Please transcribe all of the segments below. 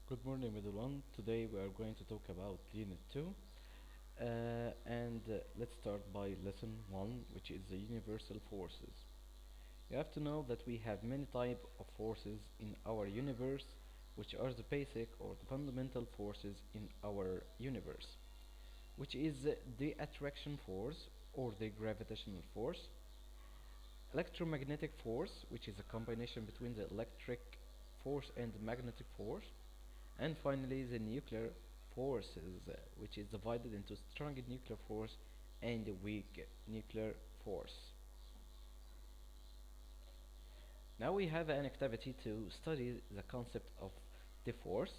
Good morning, everyone. Today we are going to talk about Unit 2. And let's start by Lesson 1, which is the universal forces. You have to know that we have many types of forces in our universe, which are the basic or the fundamental forces in our universe, which is the attraction force or the gravitational force, electromagnetic force, which is a combination between the electric force and the magnetic force, and finally the nuclear forces, which is divided into strong nuclear force and weak nuclear force. Now we have an activity to study the concept of the force.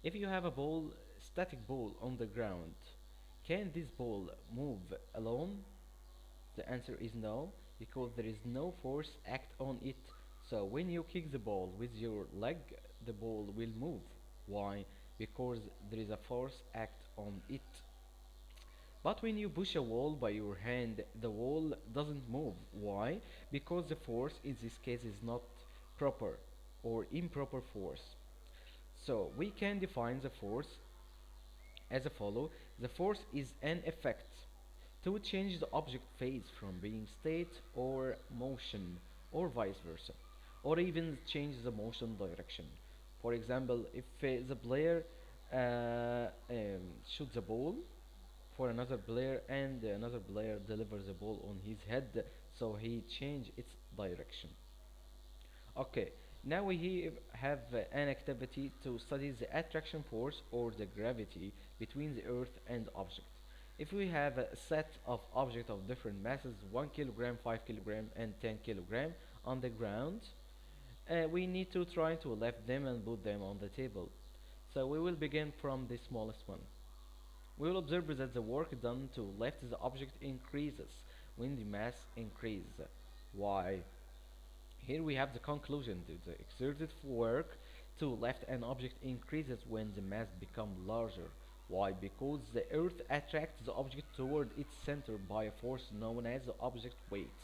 If you have a ball, static ball on the ground, can this ball move alone? The answer is no, because there is no force act on it. So when you kick the ball with your leg, the ball will move. Why? Because there is a force act on it. But when you push a wall by your hand, the wall doesn't move. Why? Because the force in this case is not proper or improper force. So we can define the force as a follow. The force is an effect to change the object phase from being state or motion or vice versa, or even change the motion direction. For example, if the player shoots a ball for another player and another player delivers the ball on his head, so he change its direction. Okay, now have an activity to study the attraction force or the gravity between the earth and object. If we have a set of objects of different masses, 1 kilogram, 5 kilogram and 10 kilogram on the ground, we need to try to lift them and put them on the table. So we will begin from the smallest one. We will observe that the work done to lift the object increases when the mass increases. Why? Here we have the conclusion that the exerted work to lift an object increases when the mass becomes larger. Why? Because the earth attracts the object toward its center by a force known as the object weight.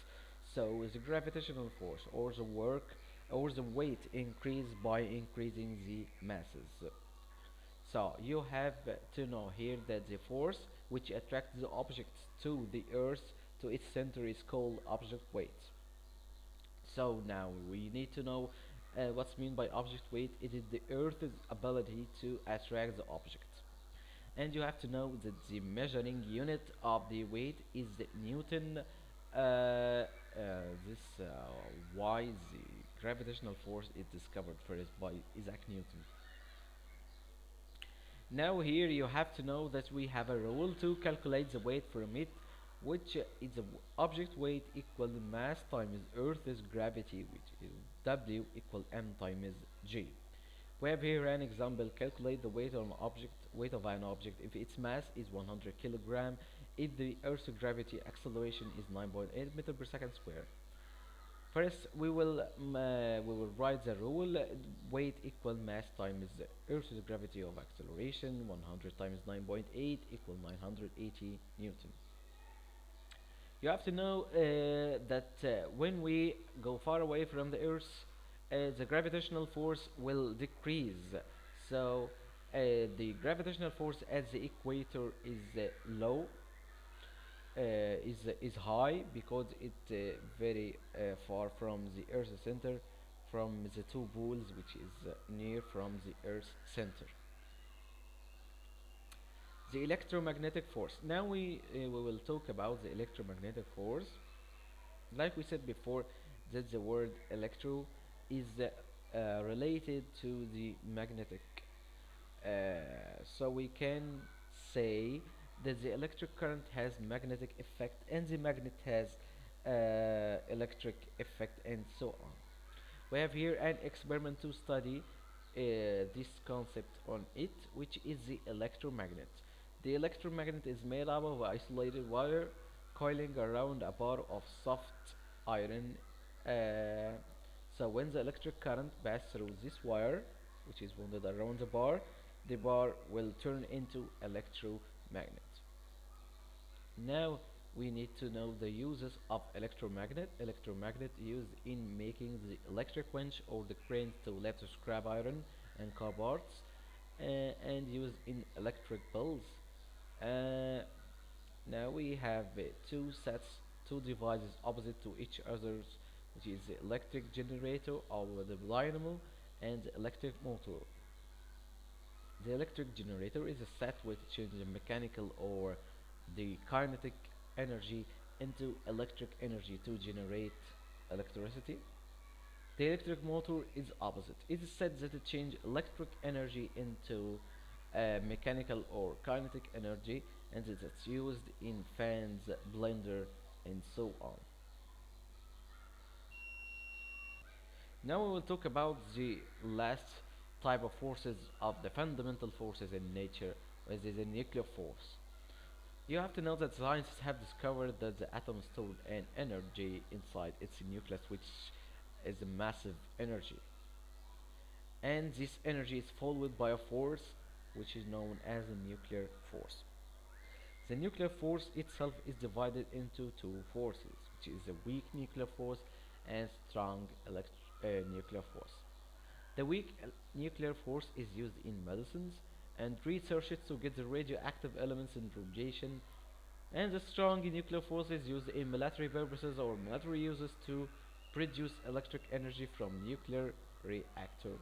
So the gravitational force or the work or the weight increase by increasing the masses. So you have to know here that the force which attracts the object to the earth to its center is called object weight. So now we need to know what's mean by object weight. It is the Earth's ability to attract the object. And you have to know that the measuring unit of the weight is the Newton. This why the gravitational force is discovered first by Isaac Newton. Now here you have to know that we have a rule to calculate the weight from it, which is the object weight equal mass times Earth's gravity, which is W equal m times g. We have here an example. Calculate the weight of an object if its mass is 100 kilogram, if the Earth's gravity acceleration is 9.8 meter per second square. First, we will write the rule. Weight equal mass times the Earth's gravity of acceleration. 100 times 9.8 equal 980 Newton. You have to know that when we go far away from the Earth, the gravitational force will decrease. So the gravitational force at the equator is low, is high because it very far from the Earth's center, from the two poles, which is near from the Earth's center. The electromagnetic force. Now we will talk about the electromagnetic force. Like we said before, that the word electro is related to the magnetic. So we can say that the electric current has magnetic effect and the magnet has electric effect and so on. We have here an experiment to study this concept on it, which is the electromagnet. The electromagnet is made up of isolated wire coiling around a bar of soft iron. Uh, so when the electric current passes through this wire, which is wound around the bar will turn into electromagnet. Now we need to know the uses of electromagnet. Electromagnet used in making the electric winch or the crane to lift scrap iron and car parts. and used in electric bulbs. Uh, Now we have two devices opposite to each other, which is the electric generator or the dynamo and the electric motor. The electric generator is a set way to change the mechanical or the kinetic energy into electric energy to generate electricity. The electric motor is opposite. It is said that it changes electric energy into mechanical or kinetic energy, and that it's used in fans, blender, and so on. Now we will talk about the last type of forces of the fundamental forces in nature, which is the nuclear force. You have to know that scientists have discovered that the atom stored an energy inside its nucleus, which is a massive energy. And this energy is followed by a force which is known as a nuclear force. The nuclear force itself is divided into two forces, which is a weak nuclear force and strong nuclear force. The weak nuclear force is used in medicines and researches to get the radioactive elements in radiation, and the strong nuclear force is used in military purposes or military uses to produce electric energy from nuclear reactor.